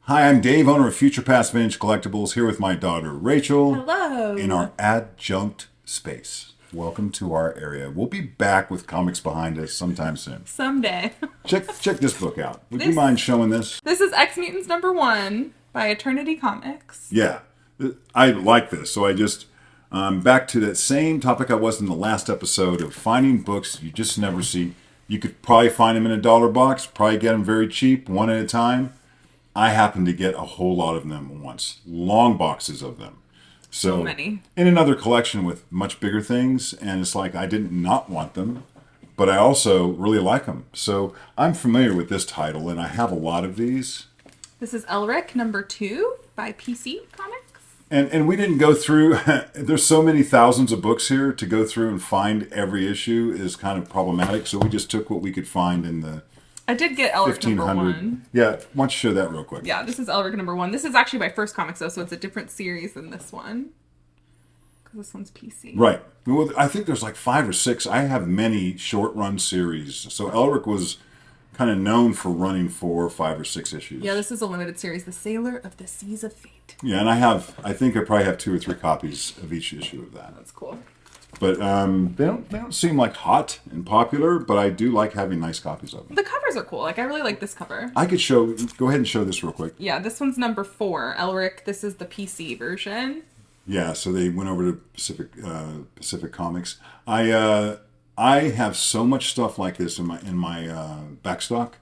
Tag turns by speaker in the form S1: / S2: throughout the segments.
S1: Hi, I'm Dave, owner of Future Past Vintage Collectibles, here with my daughter Rachel.
S2: Hello.
S1: In our adjunct space. Welcome to our area. We'll be back with comics behind us sometime soon.
S2: Someday.
S1: Check this book out. Would you mind showing this?
S2: This is X-Mutants #1 by Eternity Comics.
S1: Yeah, I like this. So I just, back to that same topic I was in the last episode of finding books you just never see. You could probably find them in a dollar box, probably get them very cheap, one at a time. I happened to get a whole lot of them once. Long boxes of them.
S2: So many.
S1: In another collection with much bigger things, and it's like I didn't not want them, but I also really like them. So I'm familiar with this title, and I have a lot of these.
S2: This is Elric #2 by PC Comics.
S1: And we didn't go through, there's so many thousands of books here, to go through and find every issue is kind of problematic, so we just took what we could find in the
S2: I did get Elric #1.
S1: Yeah, why don't you show that real quick?
S2: Yeah, this is Elric #1. This is actually by First Comics, though, so it's a different series than this one. Because this one's PC.
S1: Right. Well, I think there's like 5 or 6. I have many short-run series. So Elric was kind of known for running 4, 5, or 6 issues.
S2: Yeah, this is a limited series, The Sailor of the Seas of Fate.
S1: Yeah, and I think I probably have 2 or 3 copies of each issue of that.
S2: That's cool.
S1: But they don't seem like hot and popular, but I do like having nice copies of them.
S2: The covers are cool. Like, I really like this cover.
S1: I could go ahead and show this real quick.
S2: Yeah, this one's #4. Elric, this is the PC version.
S1: Yeah, so they went over to Pacific Comics. I have so much stuff like this in my Backstock.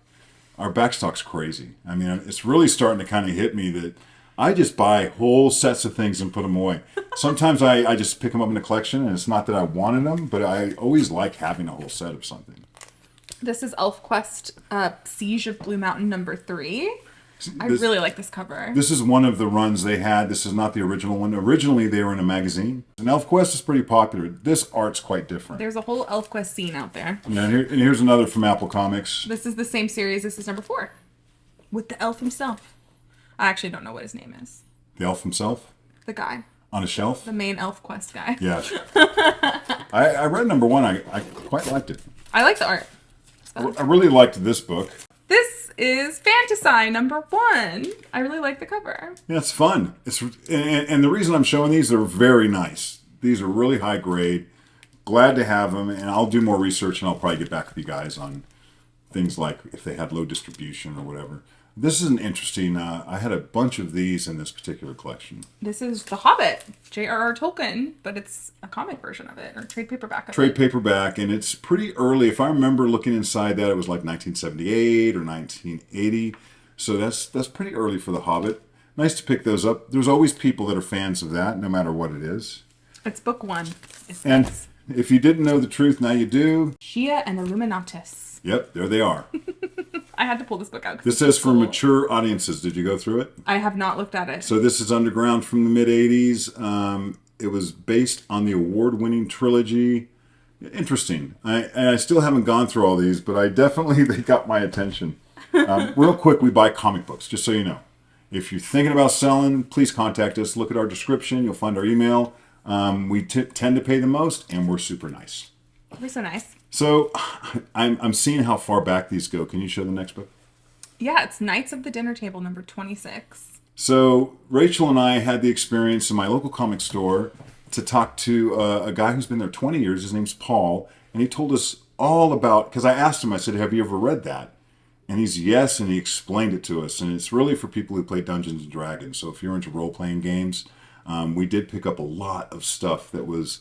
S1: Our Backstock's crazy. I mean, it's really starting to kind of hit me that I just buy whole sets of things and put them away. Sometimes I just pick them up in the collection, and it's not that I wanted them, but I always like having a whole set of something.
S2: This is ElfQuest Siege of Blue Mountain #3. I really like this cover.
S1: This is one of the runs they had. This is not the original one. Originally, they were in a magazine. And ElfQuest is pretty popular. This art's quite different.
S2: There's a whole ElfQuest scene out there.
S1: Yeah, and here's another from Apple Comics.
S2: This is the same series. This is #4. With the elf himself. I actually don't know what his name is.
S1: The elf himself?
S2: The guy.
S1: On a shelf?
S2: The main ElfQuest guy.
S1: Yeah. I read #1. I quite liked it.
S2: I like the art.
S1: I really liked this book.
S2: This is Fantasy #1. I really like the cover.
S1: Yeah, it's fun. And the reason I'm showing these, they're very nice. These are really high grade. Glad to have them, and I'll do more research, and I'll probably get back with you guys on things like if they had low distribution or whatever. This is an interesting, I had a bunch of these in this particular collection.
S2: This is The Hobbit, J.R.R. Tolkien, but it's a comic version of it, or trade paperback of it.
S1: Trade paperback, and it's pretty early. If I remember looking inside that, it was like 1978 or 1980. So that's pretty early for The Hobbit. Nice to pick those up. There's always people that are fans of that, no matter what it is.
S2: It's book 1.
S1: And if you didn't know the truth, now you do.
S2: Shia and Illuminatus.
S1: Yep, there they are.
S2: I had to pull this book out.
S1: This says for mature audiences. Did you go through it?
S2: I have not looked at it.
S1: So this is underground from the mid-'80s. It was based on the award-winning trilogy. Interesting. I still haven't gone through all these, but they got my attention. Real quick, we buy comic books, just so you know. If you're thinking about selling, please contact us. Look at our description. You'll find our email. We tend to pay the most, and we're super nice.
S2: We're so nice.
S1: So I'm seeing how far back these go. Can you show the next book?
S2: Yeah, it's Knights of the Dinner Table #26.
S1: So Rachel and I had the experience in my local comic store to talk to a guy who's been there 20 years. His name's Paul, and he told us all about, because I asked him, I said, have you ever read that? And he's yes, and he explained it to us. And it's really for people who play Dungeons and Dragons. So if you're into role-playing games, we did pick up a lot of stuff that was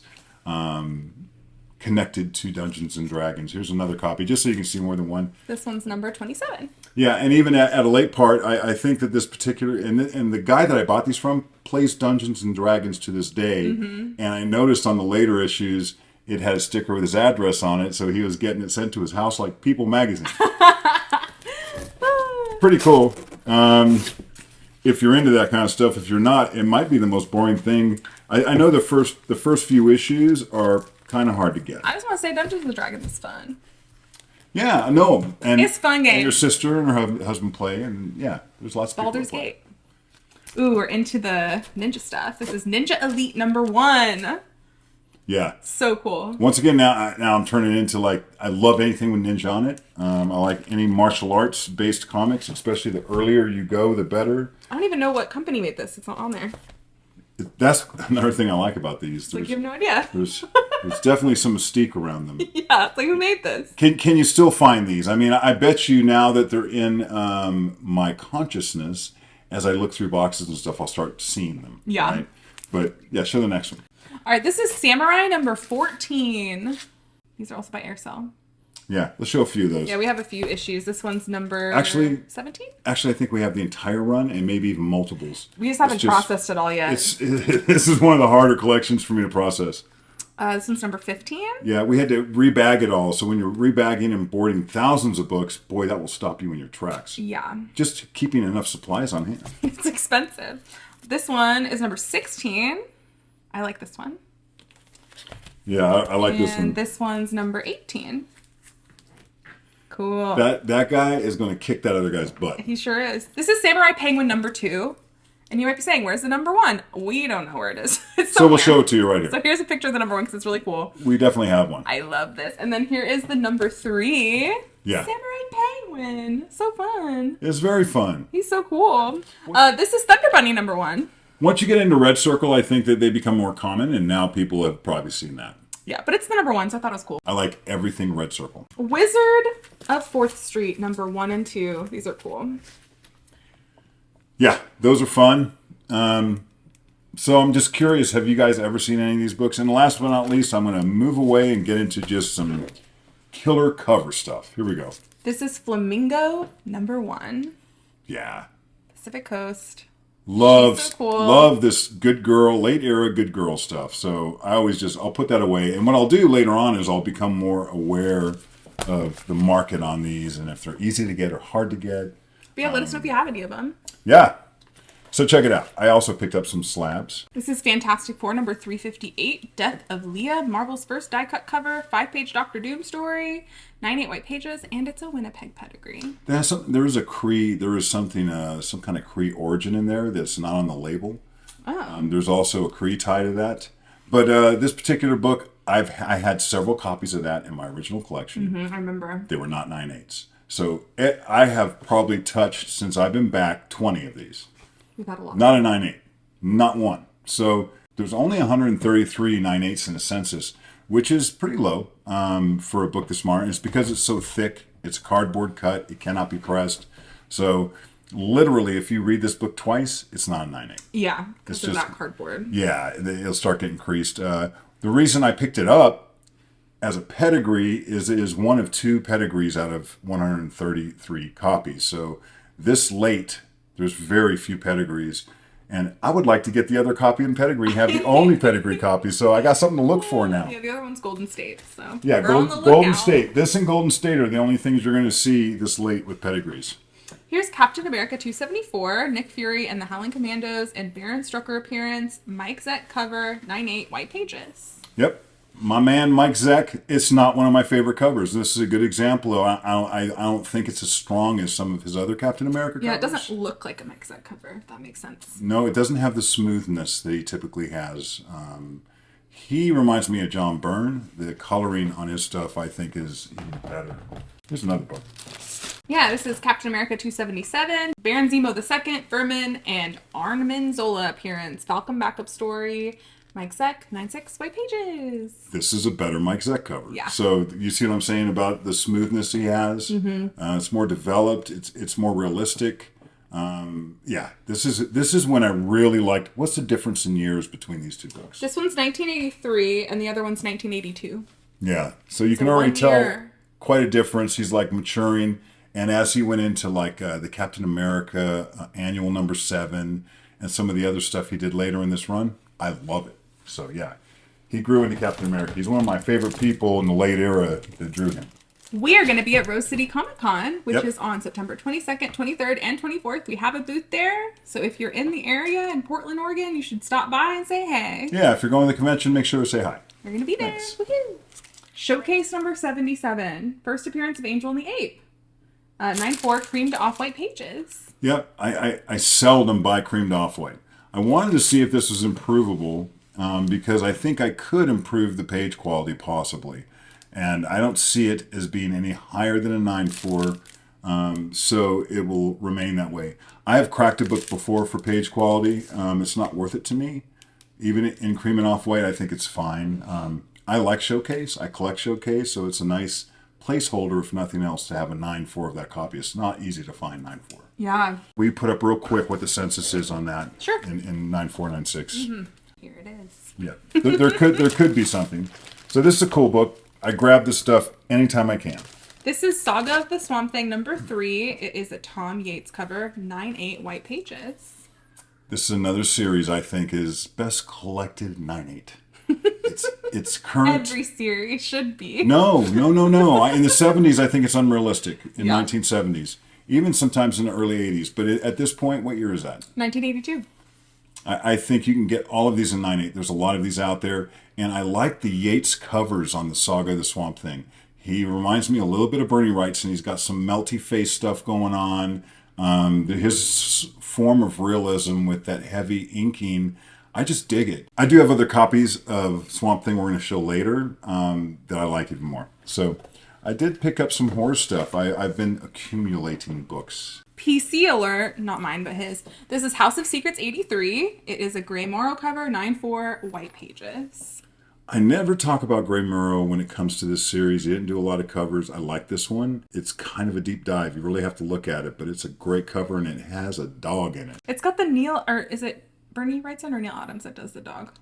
S1: connected to Dungeons and Dragons. Here's another copy, just so you can see more than one.
S2: This one's #27.
S1: Yeah, and even at a late part, I think that this particular, and the guy that I bought these from plays Dungeons and Dragons to this day. Mm-hmm. And I noticed on the later issues, it had a sticker with his address on it, so he was getting it sent to his house like People magazine. Pretty cool. If you're into that kind of stuff. If you're not, it might be the most boring thing. I know the first few issues are kind of hard to get.
S2: I just want to say Dungeons and Dragons is fun.
S1: Yeah, I know. And
S2: it's a fun game.
S1: And your sister and her husband play, and yeah, there's lots of people
S2: Baldur's Gate. Ooh, we're into the ninja stuff. This is Ninja Elite #1.
S1: Yeah.
S2: So cool.
S1: Once again, now I'm turning into like, I love anything with ninja on it. I like any martial arts based comics, especially the earlier you go, the better.
S2: I don't even know what company made this. It's not on there.
S1: That's another thing I like about these.
S2: Like, you have no idea.
S1: There's definitely some mystique around them.
S2: Yeah, it's like, who made this?
S1: Can you still find these? I mean, I bet you now that they're in my consciousness, as I look through boxes and stuff, I'll start seeing them.
S2: Yeah.
S1: Right? But yeah, show the next one.
S2: All right, this is Samurai number 14. These are also by Aircell.
S1: Yeah, let's show a few of those.
S2: Yeah, we have a few issues. This one's number 17?
S1: Actually, I think we have the entire run and maybe even multiples.
S2: We just haven't processed it all yet.
S1: This is one of the harder collections for me to process.
S2: This one's number 15?
S1: Yeah, we had to rebag it all. So when you're rebagging and boarding thousands of books, boy, that will stop you in your tracks.
S2: Yeah.
S1: Just keeping enough supplies on hand.
S2: It's expensive. This one is number 16. I like this one.
S1: Yeah, I like this one.
S2: And this one's number 18. Cool.
S1: That guy is going to kick that other guy's butt.
S2: He sure is. This is Samurai Penguin number 2. And you might be saying, where's the number 1? We don't know where it is. It's
S1: so we'll show it to you right here.
S2: So here's a picture of the number 1 because it's really cool.
S1: We definitely have one.
S2: I love this. And then here is the number 3.
S1: Yeah.
S2: Samurai Penguin. So fun.
S1: It's very fun.
S2: He's so cool. This is Thunder Bunny number 1.
S1: Once you get into Red Circle, I think that they become more common, and now people have probably seen that.
S2: Yeah, but it's the number 1, so I thought it was cool.
S1: I like everything Red Circle.
S2: Wizard of 4th Street, number 1 and 2. These are cool.
S1: Yeah, those are fun. So I'm just curious, have you guys ever seen any of these books? And last but not least, I'm going to move away and get into just some killer cover stuff. Here we go.
S2: This is Flamingo, number 1.
S1: Yeah.
S2: Pacific Coast.
S1: Love
S2: cool.
S1: this good girl, late era good girl stuff. So I'll put that away. And what I'll do later on is I'll become more aware of the market on these and if they're easy to get or hard to get.
S2: But yeah, let us know if you have any of them.
S1: Yeah. So check it out. I also picked up some slabs.
S2: This is Fantastic Four number 358, Death of Leah, Marvel's first die-cut cover, 5-page Doctor Doom story, 98 white pages, and it's a Winnipeg pedigree.
S1: There is some kind of Cree origin in there that's not on the label.
S2: Oh.
S1: There's also a Cree tie to that. But this particular book, I had several copies of that in my original collection.
S2: Mm-hmm, I remember.
S1: They were not 9/8. So I have probably touched, since I've been back, 20 of these.
S2: We've had a lot.
S1: Not a 9/8. Not one. So there's only 133 9/8 in the census, which is pretty low for a book this smart. And it's because it's so thick. It's a cardboard cut. It cannot be pressed. So literally, if you read this book twice, it's not a 9/8.
S2: Yeah, because of
S1: just
S2: that cardboard.
S1: Yeah, it'll start getting creased. The reason I picked it up as a pedigree is it is one of 2 pedigrees out of 133 copies. So this late, there's very few pedigrees. And I would like to get the other copy in pedigree and have the only pedigree copy. So I got something to look for now.
S2: Yeah, the other one's Golden State. So
S1: Yeah, Golden State. This and Golden State are the only things you're going to see this late with pedigrees.
S2: Here's Captain America 274, Nick Fury and the Howling Commandos, and Baron Strucker appearance, Mike Zeck cover, 9/8 white pages.
S1: Yep. My man Mike Zeck, it's not one of my favorite covers. This is a good example. I don't think it's as strong as some of his other Captain America covers.
S2: Yeah, it doesn't look like a Mike Zeck cover, if that makes sense.
S1: No, it doesn't have the smoothness that he typically has. He reminds me of John Byrne. The coloring on his stuff, I think, is even better. Here's another book.
S2: Yeah, this is Captain America 277, Baron Zemo II, Furman, and Armin Zola appearance, Falcon backup story, Mike Zeck, 9/6 white pages.
S1: This is a better Mike Zeck cover.
S2: Yeah.
S1: So you see what I'm saying about the smoothness he has? Mm-hmm. It's more developed. It's more realistic. Yeah, this is when I really liked. What's the difference in years between these 2 books?
S2: This one's 1983, and the other one's 1982.
S1: Yeah, so you can
S2: 1
S1: already tell
S2: year.
S1: quite a difference. He's like maturing, and as he went into like the Captain America annual number 7 and some of the other stuff he did later in this run, I love it. So yeah, he grew into Captain America. He's one of my favorite people in the late era that drew him.
S2: We are going to be at Rose City Comic Con, which
S1: Yep.
S2: is on September 22nd, 23rd, and 24th. We have a booth there. So if you're in the area in Portland, Oregon, you should stop by and say hey.
S1: Yeah, if you're going to the convention, make sure to say hi.
S2: We're going to be there.
S1: Thanks.
S2: Woohoo! Showcase number 77. First appearance of Angel and the Ape. 9/4 creamed off-white pages.
S1: Yep, I seldom buy creamed off-white. I wanted to see if this was improvable, because I think I could improve the page quality possibly. And I don't see it as being any higher than a 9.4, so it will remain that way. I have cracked a book before for page quality. It's not worth it to me. Even in cream and off-white, I think it's fine. I like Showcase. I collect Showcase, so it's a nice placeholder, if nothing else, to have a 9.4 of that copy. It's not easy to find 9.4.
S2: Yeah.
S1: We put up real quick what the census is on that.
S2: Sure.
S1: In 9.4, 9.6.
S2: Mm-hmm. Here it is.
S1: Yeah. There could be something. So this is a cool book. I grab this stuff anytime I can.
S2: This is Saga of the Swamp Thing #3. It is a Tom Yates cover, 9/8 white pages.
S1: This is another series I think is best collected 9/8. It's current.
S2: Every series should be.
S1: No. In the 70s, I think it's unrealistic. In 1970s, even sometimes in the early 80s. But at this point, what year is that?
S2: 1982.
S1: I think you can get all of these in 9/8. There's a lot of these out there, and I like the Yates covers on the Saga of the Swamp Thing. He reminds me a little bit of Bernie Wrightson. He's got some melty face stuff going on. His form of realism with that heavy inking, I just dig it. I do have other copies of Swamp Thing we're going to show later that I like even more. So I did pick up some horror stuff. I've been accumulating books.
S2: PC alert, not mine, but his. This is House of Secrets 83. It is a Gray Morrow cover, 9/4 white pages.
S1: I never talk about Gray Morrow when it comes to this series. He didn't do a lot of covers. I like this one. It's kind of a deep dive. You really have to look at it, but it's a great cover and it has a dog in it.
S2: It's got the Neil, or is it Bernie Wrightson or Neil Adams that does the dog?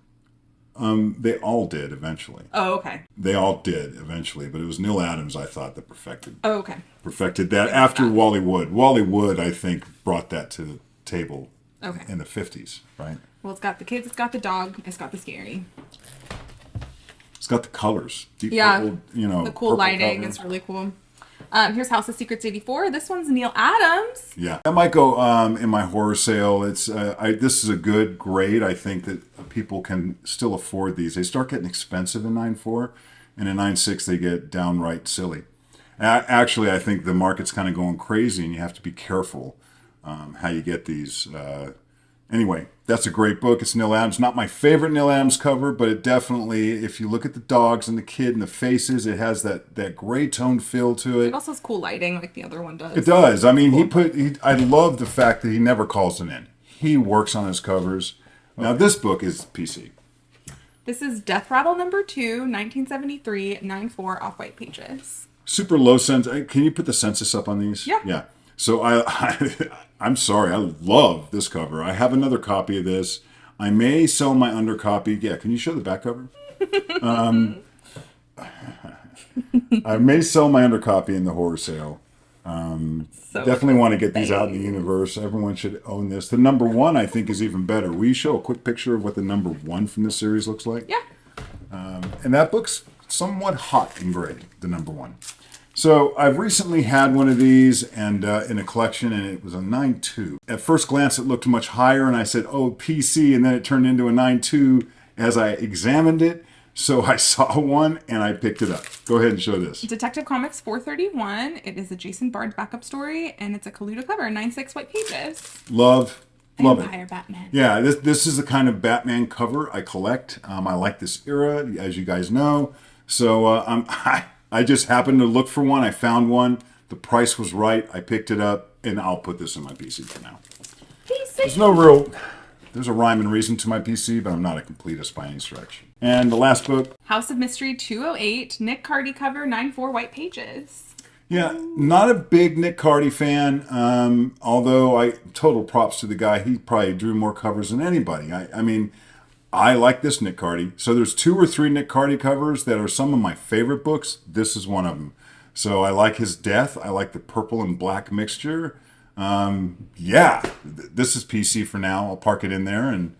S1: They all did eventually.
S2: Oh, okay.
S1: They all did eventually, but it was Neil Adams, I thought, that perfected that after Wally Wood. Wally Wood, I think, brought that to the table in the 50s, right?
S2: Well, it's got the kids, it's got the dog, it's got the scary.
S1: It's got the colors. Deep
S2: purple,
S1: the
S2: cool lighting is really cool. Here's House of Secrets 84. This one's Neil Adams.
S1: Yeah, that might go in my horror sale. It's this is a good grade. I think that people can still afford these. They start getting expensive in 9.4, and in 9.6 they get downright silly. Actually, I think the market's kind of going crazy, and you have to be careful how you get these. Anyway, that's a great book. It's Neil Adams. Not my favorite Neil Adams cover, but it definitely, if you look at the dogs and the kid and the faces, it has that gray tone feel to it.
S2: It also has cool lighting like the other one does.
S1: It does. I mean, I love the fact that he never calls it in. He works on his covers. Now, this book is PC.
S2: This is Death Rattle #2, 1973, 9/4 off-white pages.
S1: Super low census. Can you put the census up on these?
S2: Yeah.
S1: Yeah. So I'm sorry. I love this cover. I have another copy of this. I may sell my undercopy. Yeah. Can you show the back cover? I may sell my undercopy in the horror sale. Definitely want to get these out in the universe. Everyone should own this. The #1, I think, is even better. Will you show a quick picture of what the #1 from this series looks like?
S2: Yeah.
S1: And that book's somewhat hot and gray, the #1. So I've recently had one of these and in a collection, and it was a 9.2. At first glance, it looked much higher, and I said, oh, PC, and then it turned into a 9.2 as I examined it. So I saw one, and I picked it up. Go ahead and show this.
S2: Detective Comics 431. It is a Jason Bard backup story, and it's a Kaluta cover, 9/6 white pages.
S1: Love
S2: Vampire
S1: it.
S2: Batman.
S1: Yeah, this is the kind of Batman cover I collect. I like this era, as you guys know. So I just happened to look for one. I found one. The price was right. I picked it up, and I'll put this in my PC for now.
S2: PC.
S1: There's a rhyme and reason to my PC, but I'm not a completist by any stretch. And the last book.
S2: House of Mystery 208, Nick Cardy cover, 9/4 white pages.
S1: Yeah, not a big Nick Cardy fan, although total props to the guy. He probably drew more covers than anybody. I mean, I like this Nick Cardy. So there's 2 or 3 Nick Cardy covers that are some of my favorite books. This is one of them. So I like his death. I like the purple and black mixture. This is PC for now. I'll park it in there. And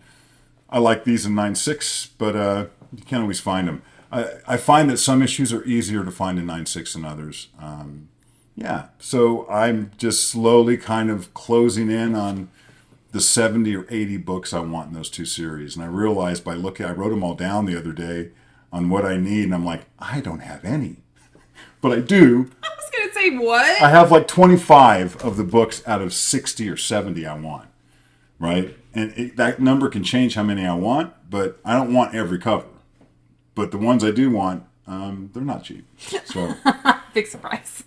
S1: I like these in 9.6, but you can't always find them. I find that some issues are easier to find in 9.6 than others. So I'm just slowly kind of closing in on the 70 or 80 books I want in those 2 series. And I realized by looking, I wrote them all down the other day on what I need. And I'm like, I don't have any. But I do.
S2: I was going to say, what?
S1: I have like 25 of the books out of 60 or 70 I want. Right? and that number can change how many I want, but I don't want every cover. But the ones I do want, they're not cheap. So,
S2: Big surprise.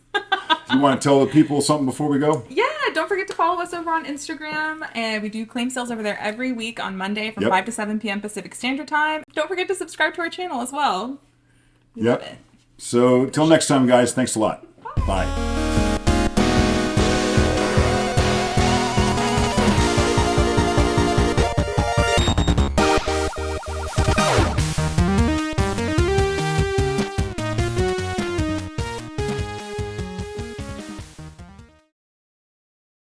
S1: you want to tell the people something before we go?
S2: Yeah, don't forget to follow us over on Instagram. And we do claim sales over there every week on Monday from
S1: Yep.
S2: 5 to 7 p.m. Pacific Standard Time. Don't forget to subscribe to our channel as well. We love it.
S1: So, till next time, guys, thanks a lot. Bye.